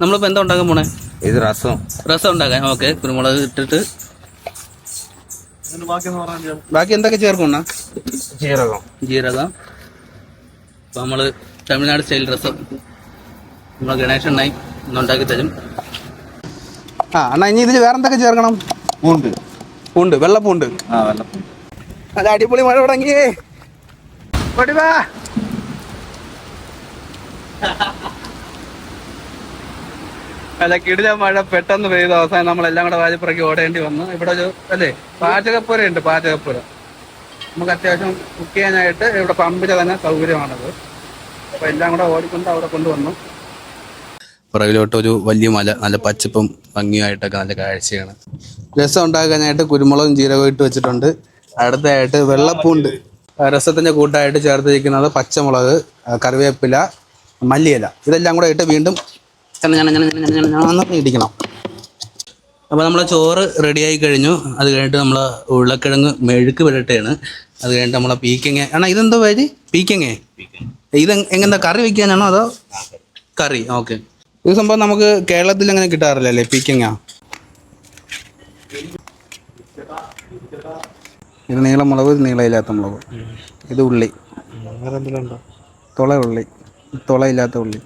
നമ്മളിപ്പോൾ എന്താ ഉണ്ടാക്കാൻ പോണേ? ഇത് രസം ഉണ്ടാക്കാൻ. ഓക്കെ, കുരുമുളക് ഇട്ടിട്ട് ബാക്കി എന്തൊക്കെ ചേർക്കും? ജീരകം. അപ്പം നമ്മൾ തമിഴ്നാട് സ്റ്റൈൽ രസം നമ്മൾ ഗണേശ് എണ്ണായി ഉണ്ടാക്കി തരും. അണ്ണാ ഇനി ഇതിൽ വേറെ എന്തൊക്കെ ചേർക്കണം? പൂണ്ട്, വെള്ളപ്പൂണ്ട്. അത് അടിപൊളി. മഴ തുടങ്ങിയേ. വാ. അല്ല, കിടില മഴ പെട്ടെന്ന് പെയ്തു. അവസാനം നമ്മളെല്ലാം കൂടെ വാജിപ്പുറയ്ക്ക് ഓടേണ്ടി വന്നു. ഇവിടെ ഒരു അല്ലേ പാചകപ്പുരയുണ്ട്. പാചകപ്പുര നമുക്ക് അത്യാവശ്യം കുക്ക് ചെയ്യാനായിട്ട് ഇവിടെ പമ്പിലെ തന്നെ സൗകര്യമാണത്. അപ്പോൾ എല്ലാം കൂടെ ഓടിക്കൊണ്ട് അവിടെ കൊണ്ടുവന്നു. പുറകിലോട്ട് ഒരു വലിയ മല, നല്ല പച്ചപ്പും ഭംഗിയായിട്ടൊക്കെ നല്ല കാഴ്ചയാണ്. രസം ഉണ്ടാക്കാനായിട്ട് കുരുമുളകും ജീരകവും ഇട്ട് വെച്ചിട്ടുണ്ട്. അടുത്തായിട്ട് വെള്ളപ്പൂണ്ട്. രസത്തിൻ്റെ കൂട്ടായിട്ട് ചേർത്തിരിക്കുന്നത് പച്ചമുളക്, കറിവേപ്പില, മല്ലിയില. ഇതെല്ലാം കൂടെ ഇട്ട് വീണ്ടും ഇടിക്കണം. അപ്പോൾ നമ്മളെ ചോറ് റെഡിയായി കഴിഞ്ഞു. അത് കഴിഞ്ഞിട്ട് നമ്മൾ ഉരുളക്കിഴങ്ങ് മെഴുക്ക് പുരട്ടുകയാണ്. അത് കഴിഞ്ഞിട്ട് നമ്മളെ പീക്കങ്ങ. ആണോ ഇതെന്തോ പേര്? പീക്കങ്ങ. ഇത് എങ്ങനെന്താ കറി വയ്ക്കാനാണോ അതോ കറി? ഓക്കെ. ഇത് സംഭവം നമുക്ക് കേരളത്തിൽ അങ്ങനെ കിട്ടാറില്ലല്ലേ പീക്കങ്ങ? ഇത് നീളമുളക്, നീളമില്ലാത്ത മുളക്. ഇത് ഉള്ളി, തുള ഉള്ളി, തുളയില്ലാത്ത ഉള്ളി.